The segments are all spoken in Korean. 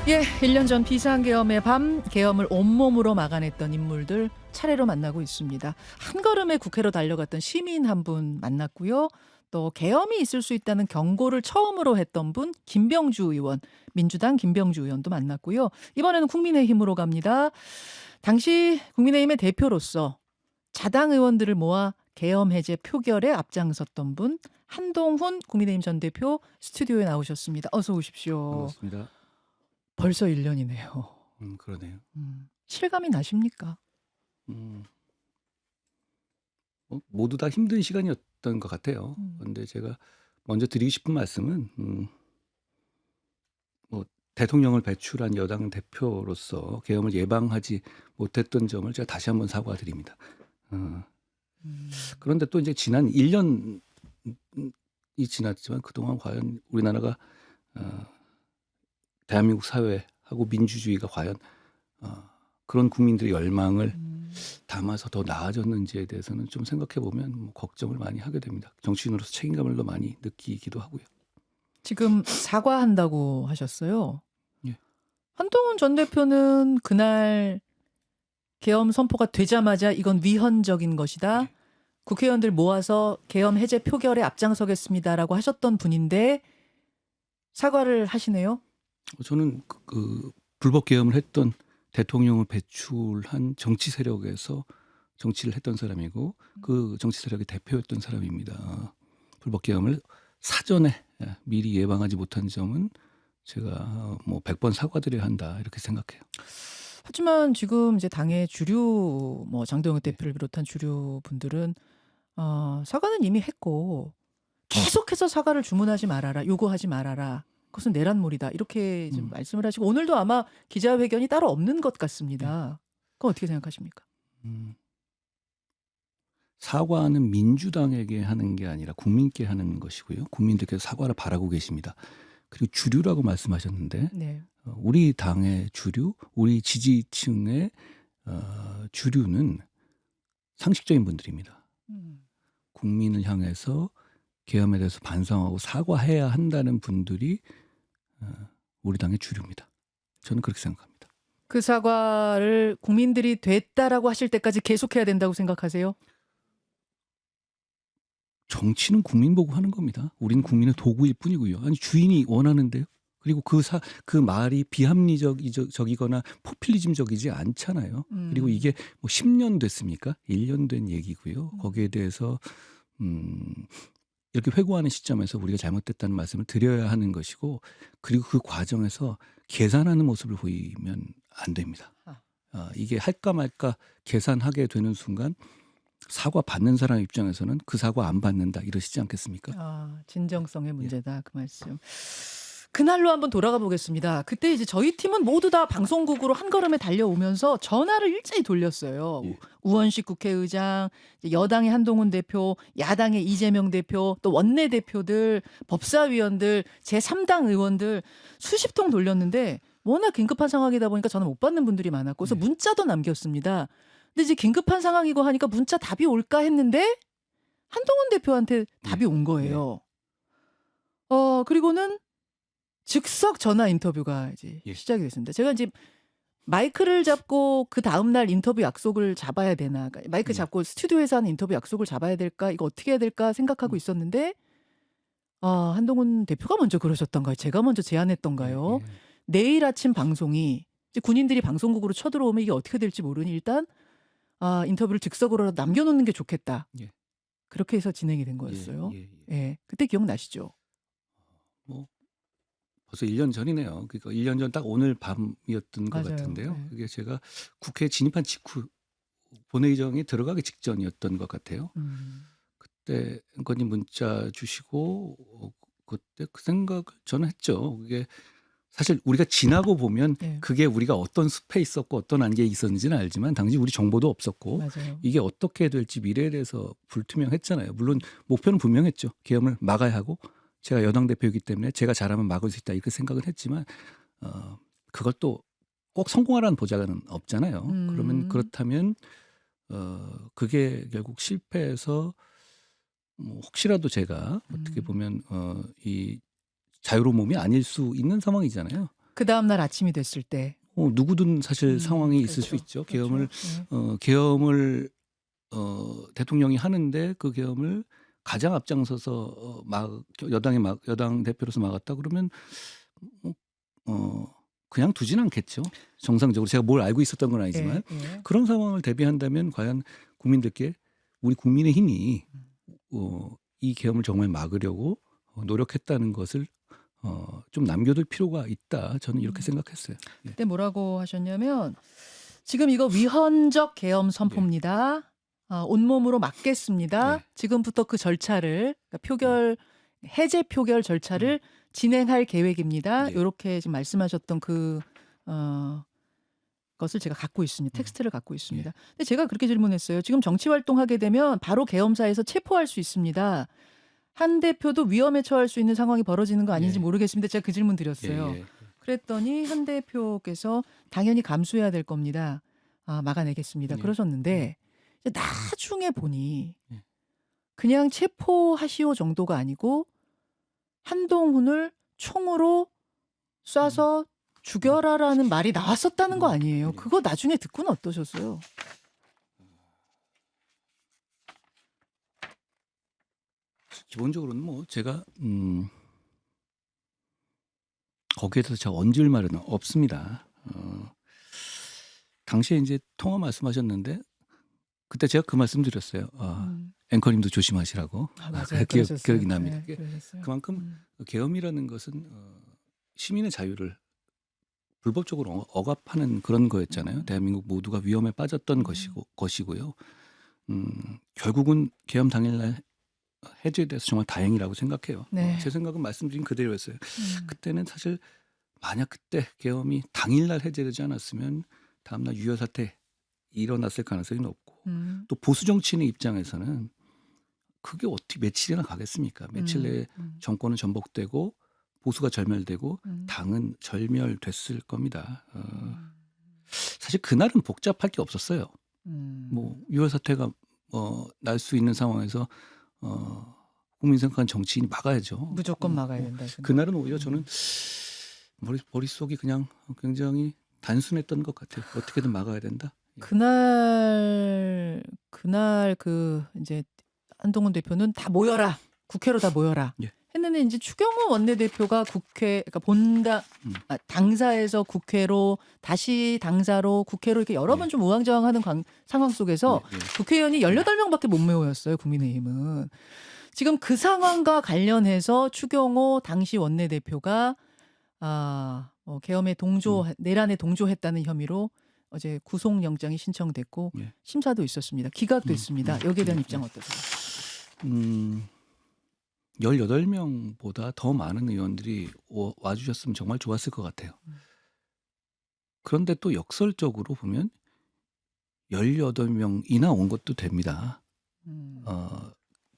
예, 1년 전 비상계엄의 밤 계엄을 온몸으로 막아냈던 인물들 차례로 만나고 있습니다. 한걸음에 국회로 달려갔던 시민 한 분 만났고요. 또 계엄이 있을 수 있다는 경고를 처음으로 했던 분 김병주 의원, 민주당 김병주 의원도 만났고요. 이번에는 국민의힘으로 갑니다. 당시 국민의힘의 대표로서 자당 의원들을 모아 계엄 해제 표결에 앞장섰던 분 한동훈 국민의힘 전 대표 스튜디오에 나오셨습니다. 어서 오십시오. 반갑습니다. 벌써 1년이네요. 그러네요. 실감이 나십니까? 음. 모두 다 힘든 시간이었던 것 같아요. 음. 그런데 제가 먼저 드리고 싶은 말씀은 뭐 대통령을 배출한 여당 대표로서 계엄을 예방하지 못했던 점을 제가 다시 한번 사과드립니다. 음. 그런데 또 이제 지난 1년이 지났지만 그동안 과연 우리나라가 대한민국 사회하고 민주주의가 과연 그런 국민들의 열망을 담아서 더 나아졌는지에 대해서는 좀 생각해 보면 걱정을 많이 하게 됩니다. 정치인으로서 책임감을 더 많이 느끼기도 하고요. 지금 사과한다고 하셨어요. 예. 한동훈 전 대표는 그날 계엄 선포가 되자마자 이건 위헌적인 것이다. 예. 국회의원들 모아서 계엄 해제 표결에 앞장서겠습니다라고 하셨던 분인데 사과를 하시네요. 저는 그 불법 계엄을 했던 대통령을 배출한 정치 세력에서 정치를 했던 사람이고 그 정치 세력의 대표였던 사람입니다. 불법 계엄을 사전에 미리 예방하지 못한 점은 제가 뭐 100번 사과드려야 한다 이렇게 생각해요. 하지만 지금 이제 당의 주류 뭐 장동혁 대표를 비롯한 주류 분들은 사과는 이미 했고 계속해서 사과를 주문하지 말아라, 요구하지 말아라. 그것은 내란몰이다. 이렇게 지금 말씀을 하시고 오늘도 아마 기자회견이 따로 없는 것 같습니다. 그건 어떻게 생각하십니까? 사과는 민주당에게 하는 게 아니라 국민께 하는 것이고요. 국민들께서 사과를 바라고 계십니다. 그리고 주류라고 말씀하셨는데 네. 우리 당의 주류, 우리 지지층의 주류는 상식적인 분들입니다. 국민을 향해서 계엄에 대해서 반성하고 사과해야 한다는 분들이 우리 당의 주류입니다. 저는 그렇게 생각합니다. 그 사과를 국민들이 됐다라고 하실 때까지 계속해야 된다고 생각하세요? 정치는 국민 보고 하는 겁니다. 우리는 국민의 도구일 뿐이고요. 아니 주인이 원하는데요. 그리고 그 말이 비합리적이거나 포퓰리즘적이지 않잖아요. 그리고 이게 뭐 10년 됐습니까? 1년 된 얘기고요. 거기에 대해서 이렇게 회고하는 시점에서 우리가 잘못됐다는 말씀을 드려야 하는 것이고 그리고 그 과정에서 계산하는 모습을 보이면 안 됩니다. 이게 할까 말까 계산하게 되는 순간 사과 받는 사람 입장에서는 그 사과 안 받는다 이러시지 않겠습니까? 진정성의 문제다 그 말씀. 그날로 한번 돌아가 보겠습니다. 그때 이제 저희 팀은 모두 다 방송국으로 한 걸음에 달려오면서 전화를 일제히 돌렸어요. 예. 우원식 국회의장, 이제 여당의 한동훈 대표, 야당의 이재명 대표, 또 원내 대표들, 법사위원들, 제3당 의원들 수십 통 돌렸는데 워낙 긴급한 상황이다 보니까 저는 못 받는 분들이 많았고 그래서 문자도 남겼습니다. 근데 이제 긴급한 상황이고 하니까 문자 답이 올까 했는데 한동훈 대표한테 답이 온 거예요. 그리고는 즉석 전화 인터뷰가 이제 시작이 됐습니다. 제가 이제 마이크를 잡고 그 다음 날 인터뷰 약속을 잡아야 되나, 그러니까 마이크 잡고 스튜디오에서 하는 인터뷰 약속을 잡아야 될까, 이거 어떻게 해야 될까 생각하고 있었는데 한동훈 대표가 먼저 그러셨던가요? 제가 먼저 제안했던가요? 내일 아침 방송이 이제 군인들이 방송국으로 쳐들어오면 이게 어떻게 될지 모르니 일단 인터뷰를 즉석으로 남겨놓는 게 좋겠다. 예. 그렇게 해서 진행이 된 거였어요. 예. 예, 그때 기억나시죠? 뭐 벌써 1년 전이네요. 그러니까 1년 전 딱 오늘 밤이었던 것 맞아요. 같은데요. 네. 그게 제가 국회에 진입한 직후 본회의장에 들어가기 직전이었던 것 같아요. 그때 앵커님 문자 주시고 그때 그 생각을 저는 했죠. 그게 사실 우리가 지나고 보면 네. 그게 우리가 어떤 숲에 있었고 어떤 안개에 있었는지는 알지만 당시 우리 정보도 없었고 맞아요. 이게 어떻게 될지 미래에 대해서 불투명했잖아요. 물론 목표는 분명했죠. 계엄을 막아야 하고 제가 여당 대표이기 때문에 제가 잘하면 막을 수 있다 이렇게 생각을 했지만 그걸 또 꼭 성공하라는 보장은 없잖아요. 그러면 그렇다면 그게 결국 실패해서 뭐 혹시라도 제가 어떻게 보면 이 자유로운 몸이 아닐 수 있는 상황이잖아요. 그 다음 날 아침이 됐을 때. 누구든 사실 상황이 있을 수 그렇죠. 있죠. 그렇죠. 계엄을 대통령이 하는데 그 계엄을 가장 앞장서서 여당 대표로서 막았다 그러면 그냥 두진 않겠죠. 정상적으로 제가 뭘 알고 있었던 건 아니지만 예. 그런 상황을 대비한다면 과연 국민들께 우리 국민의힘이 이 계엄을 정말 막으려고 노력했다는 것을 좀 남겨둘 필요가 있다. 저는 이렇게 생각했어요. 예. 그때 뭐라고 하셨냐면 지금 이거 위헌적 계엄 선포입니다. 온몸으로 막겠습니다. 네. 지금부터 그 절차를 그러니까 해제 표결 절차를 진행할 계획입니다. 네. 이렇게 지금 말씀하셨던 그 것을 제가 갖고 있습니다. 텍스트를 갖고 있습니다. 근데 제가 그렇게 질문했어요. 지금 정치 활동하게 되면 바로 계엄사에서 체포할 수 있습니다. 한 대표도 위험에 처할 수 있는 상황이 벌어지는 거 아닌지 예. 모르겠습니다. 제가 그 질문 드렸어요. 예. 그랬더니 한 대표께서 당연히 감수해야 될 겁니다. 막아내겠습니다. 예. 그러셨는데 이제 나중에 보니 예. 그냥 체포하시오 정도가 아니고 한동훈을 총으로 쏴서 죽여라라는 말이 나왔었다는 거 아니에요. 그거 나중에 듣고는 어떠셨어요? 기본적으로는 뭐 제가 거기에 대해서 제가 얹을 말은 없습니다. 당시에 이제 통화 말씀하셨는데 그때 제가 그 말씀 드렸어요. 앵커님도 조심하시라고. 맞아요. 기억이 납니다. 네, 그러셨어요. 그만큼 계엄이라는 것은 시민의 자유를 불법적으로 억압하는 그런 거였잖아요. 대한민국 모두가 위험에 빠졌던 것이고요. 결국은 계엄 당일날 해제돼서 정말 다행이라고 생각해요. 네. 제 생각은 말씀드린 그대로였어요. 그때는 사실 만약 그때 계엄이 당일날 해제되지 않았으면 다음날 유혈 사태 일어났을 가능성이 높고 또 보수 정치인의 입장에서는 그게 어떻게 며칠이나 가겠습니까? 며칠 내에 정권은 전복되고 보수가 절멸되고 당은 절멸됐을 겁니다. 사실 그날은 복잡할 게 없었어요. 뭐 유혈 사태가 날 수 있는 상황에서 국민 생각하는 정치인이 막아야죠. 무조건 막아야 된다. 그날은 오히려 저는 머릿속이 그냥 굉장히 단순했던 것 같아요. 어떻게든 막아야 된다. 그날 그 이제 한동훈 대표는 다 모여라. 국회로 다 모여라. 예. 했는데 이제 추경호 원내대표가 그러니까 당사에서 국회로 다시 당사로 국회로 이렇게 여러 번 좀 우왕좌왕하는 상황 속에서 국회의원이 18명밖에 못 모였어요. 국민의힘은. 지금 그 상황과 관련해서 추경호 당시 원내대표가 계엄에 내란에 동조했다는 혐의로 어제 구속영장이 신청됐고 심사도 있었습니다. 기각됐습니다. 여기에 대한 입장 어떠세요? 18명보다 더 많은 의원들이 와주셨으면 정말 좋았을 것 같아요. 그런데 또 역설적으로 보면 18명이나 온 것도 됩니다.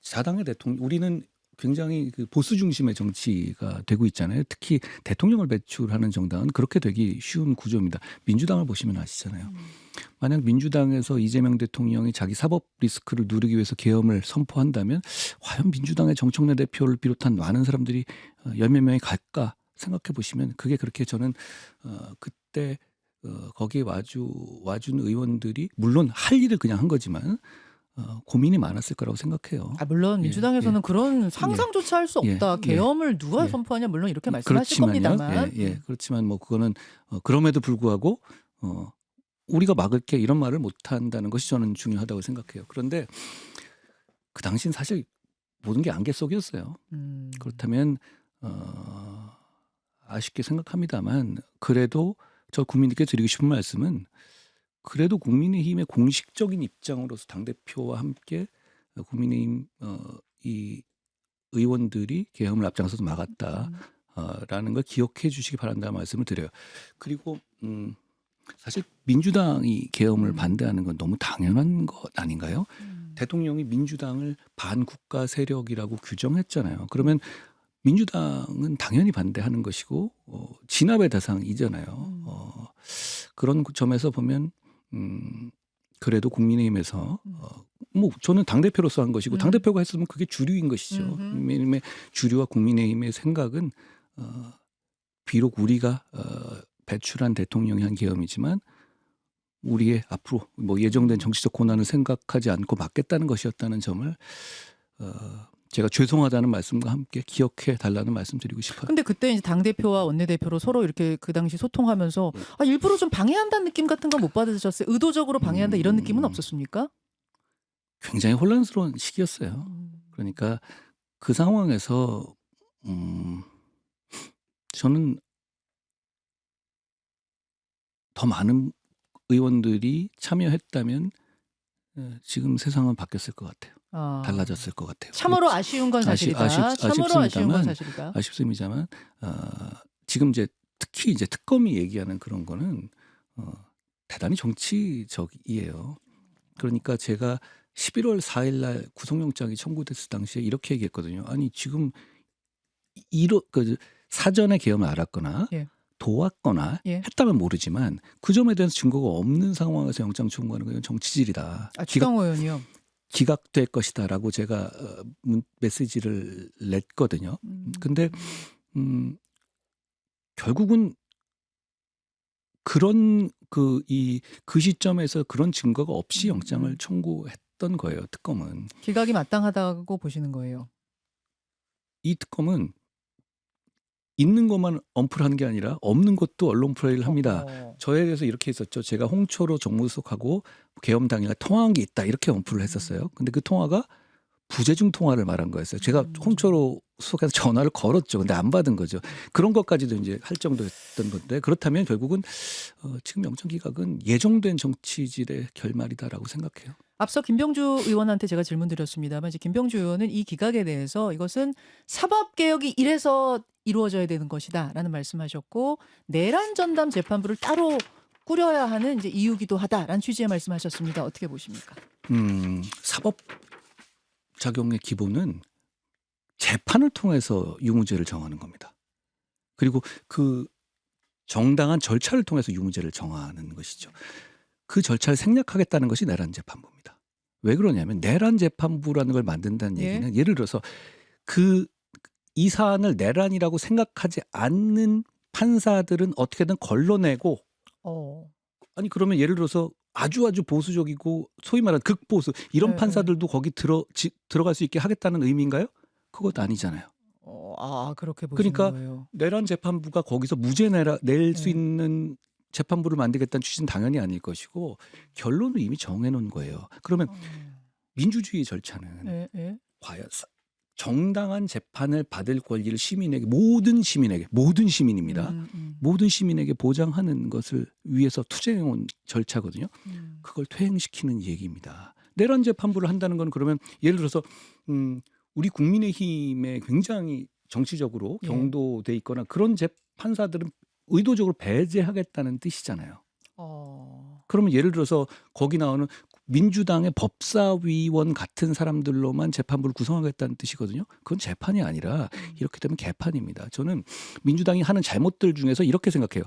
자당의 대통령, 우리는 굉장히 그 보수 중심의 정치가 되고 있잖아요. 특히 대통령을 배출하는 정당은 그렇게 되기 쉬운 구조입니다. 민주당을 보시면 아시잖아요. 만약 민주당에서 이재명 대통령이 자기 사법 리스크를 누리기 위해서 계엄을 선포한다면 과연 민주당의 정청래 대표를 비롯한 많은 사람들이 열몇 명이 갈까 생각해 보시면 그게 그렇게 저는 그때 거기에 와준 의원들이 물론 할 일을 그냥 한 거지만 고민이 많았을 거라고 생각해요. 물론 민주당에서는 그런 상상조차 할 수 없다. 계엄을 누가 선포하냐 물론 이렇게 말씀하실 겁니다만. 그렇지만 뭐 그거는 그럼에도 불구하고 우리가 막을 게 이런 말을 못 한다는 것이 저는 중요하다고 생각해요. 그런데 그 당시는 사실 모든 게 안개 속이었어요. 그렇다면 아쉽게 생각합니다만 그래도 저 국민들께 드리고 싶은 말씀은 그래도 국민의힘의 공식적인 입장으로서 당대표와 함께 국민의힘 이 의원들이 계엄을 앞장서서 막았다라는 걸 기억해 주시기 바란다는 말씀을 드려요. 그리고 사실 민주당이 계엄을 반대하는 건 너무 당연한 것 아닌가요? 대통령이 민주당을 반국가 세력이라고 규정했잖아요. 그러면 민주당은 당연히 반대하는 것이고 진압의 대상이잖아요. 그런 점에서 보면 그래도 국민의힘에서 뭐 저는 당대표로서 한 것이고 당대표가 했으면 그게 주류인 것이죠. 국민의힘의 주류와 국민의힘의 생각은 비록 우리가 배출한 대통령이 한 계엄이지만 우리의 앞으로 뭐 예정된 정치적 고난을 생각하지 않고 막겠다는 것이었다는 점을 제가 죄송하다는 말씀과 함께 기억해 달라는 말씀드리고 싶어요. 근데 그때 이제 당대표와 원내대표로 서로 이렇게 그 당시 소통하면서 일부러 좀 방해한다는 느낌 같은 건 못 받으셨어요? 의도적으로 방해한다 이런 느낌은 없었습니까? 굉장히 혼란스러운 시기였어요. 음. 그러니까 그 상황에서 저는 더 많은 의원들이 참여했다면 지금 세상은 바뀌었을 것 같아요. 달라졌을 것 같아요. 참으로 아쉬운 건 사실이다. 참으로 아쉬운 건 사실이다. 아쉽습니다만 지금 이제 특히 이제 특검이 얘기하는 그런 거는 대단히 정치적이에요. 그러니까 제가 11월 4일 날 구속영장이 청구됐을 당시에 이렇게 얘기했거든요. 아니 지금 사전에 계엄을 알았거나 예. 도왔거나 예. 했다면 모르지만 그 점에 대해서 증거가 없는 상황에서 영장 청구하는 건 정치질이다. 추경호 의원이요. 기각될 것이다라고 제가 메시지를 냈거든요. 근데 결국은 그런 그 시점에서 그런 증거가 없이 영장을 청구했던 거예요. 특검은. 기각이 마땅하다고 보시는 거예요. 이 특검은 있는 것만 언플한 게 아니라 없는 것도 언론 플레이를 합니다. 저에 대해서 이렇게 했었죠. 제가 홍초로 정무수석하고 계엄 당일날 통화한 게 있다 이렇게 언플을 했었어요. 근데 그 통화가 부재중 통화를 말한 거였어요. 제가 홍초로 수석에서 전화를 걸었죠. 근데 안 받은 거죠. 그런 것까지도 이제 할 정도였던 건데 그렇다면 결국은 지금 영장 기각은 예정된 정치질의 결말이다라고 생각해요. 앞서 김병주 의원한테 제가 질문 드렸습니다만 이제 김병주 의원은 이 기각에 대해서 이것은 사법개혁이 이래서 이루어져야 되는 것이다라는 말씀하셨고 내란 전담 재판부를 따로 꾸려야 하는 이제 이유기도 하다라는 취지의 말씀하셨습니다. 어떻게 보십니까? 사법 작용의 기본은 재판을 통해서 유무죄를 정하는 겁니다. 그리고 그 정당한 절차를 통해서 유무죄를 정하는 것이죠. 그 절차를 생략하겠다는 것이 내란 재판부입니다. 왜 그러냐면 내란 재판부라는 걸 만든다는 얘기는 예를 들어서 이 사안을 내란이라고 생각하지 않는 판사들은 어떻게든 걸러내고 아니 그러면 예를 들어서 아주 보수적이고 소위 말하는 극보수 이런 판사들도 거기 들어갈 수 있게 하겠다는 의미인가요? 그것도 아니잖아요. 그렇게 보시는 그러니까 거예요. 내란 재판부가 거기서 무죄 낼 수 있는 재판부를 만들겠다는 취지는 당연히 아닐 것이고 결론을 이미 정해놓은 거예요. 그러면 민주주의 절차는 과연 정당한 재판을 받을 권리를 시민에게 모든 시민입니다. 모든 시민에게 보장하는 것을 위해서 투쟁해온 절차거든요. 그걸 퇴행시키는 얘기입니다. 내란 재판부를 한다는 건 그러면 예를 들어서 우리 국민의힘에 굉장히 정치적으로 경도돼 있거나 그런 판사들은 의도적으로 배제하겠다는 뜻이잖아요. 그러면 예를 들어서 거기 나오는 민주당의 법사위원 같은 사람들로만 재판부를 구성하겠다는 뜻이거든요. 그건 재판이 아니라 이렇게 되면 개판입니다. 저는 민주당이 하는 잘못들 중에서 이렇게 생각해요.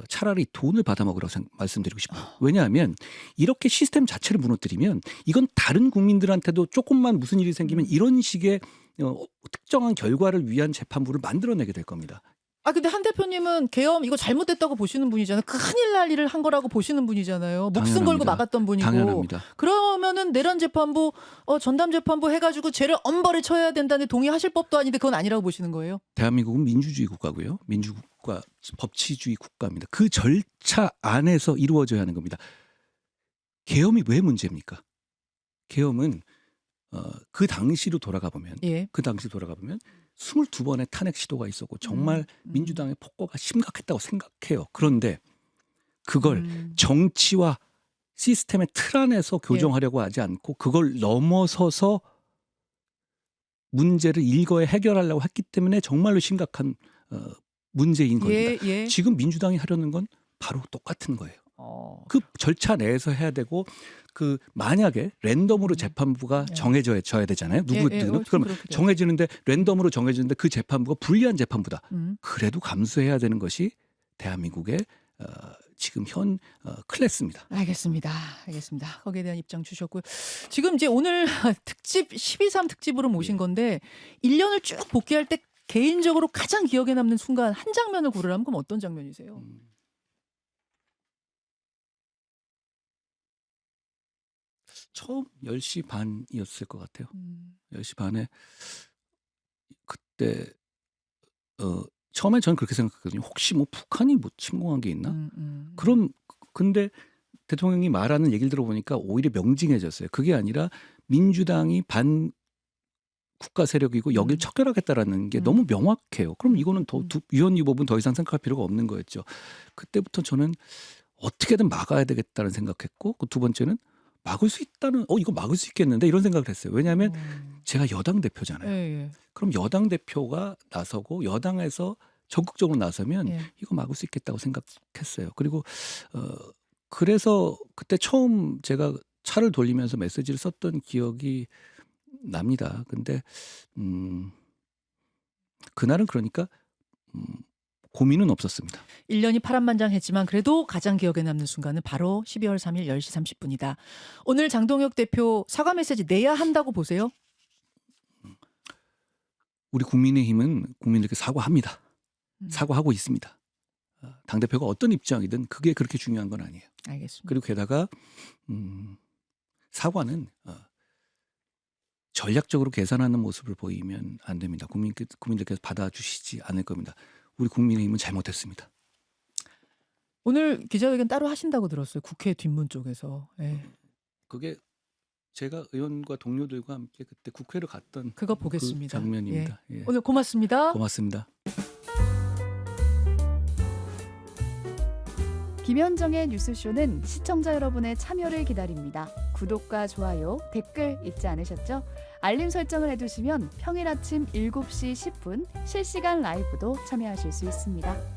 차라리 돈을 받아먹으라고 말씀드리고 싶어요. 왜냐하면 이렇게 시스템 자체를 무너뜨리면 이건 다른 국민들한테도 조금만 무슨 일이 생기면 이런 식의 특정한 결과를 위한 재판부를 만들어내게 될 겁니다. 근데 한 대표님은 계엄 이거 잘못됐다고 보시는 분이잖아요. 큰일 날 일을 한 거라고 보시는 분이잖아요. 목숨 당연합니다. 걸고 막았던 분이고. 당연합니다. 그러면은 내란 재판부, 전담 재판부 해가지고 죄를 엄벌에 처해야 된다는데 동의하실 법도 아닌데 그건 아니라고 보시는 거예요? 대한민국은 민주주의 국가고요. 민주국가, 법치주의 국가입니다. 그 절차 안에서 이루어져야 하는 겁니다. 계엄이 왜 문제입니까? 계엄은 그 당시로 돌아가 보면 22번의 탄핵 시도가 있었고 정말 민주당의 폭거가 심각했다고 생각해요. 그런데 그걸 정치와 시스템의 틀 안에서 교정하려고 하지 않고 그걸 넘어서서 문제를 일거에 해결하려고 했기 때문에 정말로 심각한 문제인 겁니다. 지금 민주당이 하려는 건 바로 똑같은 거예요. 그 절차 내에서 해야 되고 만약에 랜덤으로 재판부가 정해져야 되잖아요. 누구든 그럼 정해지는데 랜덤으로 정해지는데 그 재판부가 불리한 재판부다. 그래도 감수해야 되는 것이 대한민국의 지금 현 클래스입니다. 알겠습니다. 거기에 대한 입장 주셨고요. 지금 이제 오늘 특집 12.3 특집으로 모신 건데 1년을 쭉 복귀할 때 개인적으로 가장 기억에 남는 순간 한 장면을 고르라면 그럼 어떤 장면이세요? 처음 10시 반이었을 것 같아요. 음. 10시 반에 그때 처음에 저는 그렇게 생각했거든요. 혹시 뭐 북한이 뭐 침공한 게 있나? 그럼 근데 대통령이 말하는 얘기를 들어보니까 오히려 명징해졌어요. 그게 아니라 민주당이 반 국가 세력이고 여길 척결하겠다라는 게 너무 명확해요. 그럼 이거는 더 위헌 위법은 더 이상 생각할 필요가 없는 거였죠. 그때부터 저는 어떻게든 막아야 되겠다는 생각했고 그 두 번째는 막을 수 있다는 이거 막을 수 있겠는데 이런 생각을 했어요. 왜냐하면 제가 여당 대표잖아요. 예. 그럼 여당 대표가 나서고 여당에서 적극적으로 나서면 예. 이거 막을 수 있겠다고 생각했어요. 그리고 그래서 그때 처음 제가 차를 돌리면서 메시지를 썼던 기억이 납니다. 근데 그날은 그러니까 고민은 없었습니다. 1년이 파란만장했지만 그래도 가장 기억에 남는 순간은 바로 12월 3일 10시 30분이다. 오늘 장동혁 대표 사과 메시지 내야 한다고 보세요? 우리 국민의힘은 국민들께 사과합니다. 사과하고 있습니다. 당대표가 어떤 입장이든 그게 그렇게 중요한 건 아니에요. 알겠습니다. 그리고 게다가 사과는 전략적으로 계산하는 모습을 보이면 안 됩니다. 국민들께서 받아주시지 않을 겁니다. 우리 국민의힘은 잘못했습니다. 오늘 기자회견 따로 하신다고 들었어요. 국회 뒷문 쪽에서. 예. 그게 제가 의원과 동료들과 함께 그때 국회를 갔던 그거 보겠습니다. 그 장면입니다. 예. 오늘 고맙습니다. 고맙습니다. 김현정의 뉴스쇼는 시청자 여러분의 참여를 기다립니다. 구독과 좋아요, 댓글 잊지 않으셨죠? 알림 설정을 해두시면 평일 아침 7시 10분 실시간 라이브도 참여하실 수 있습니다.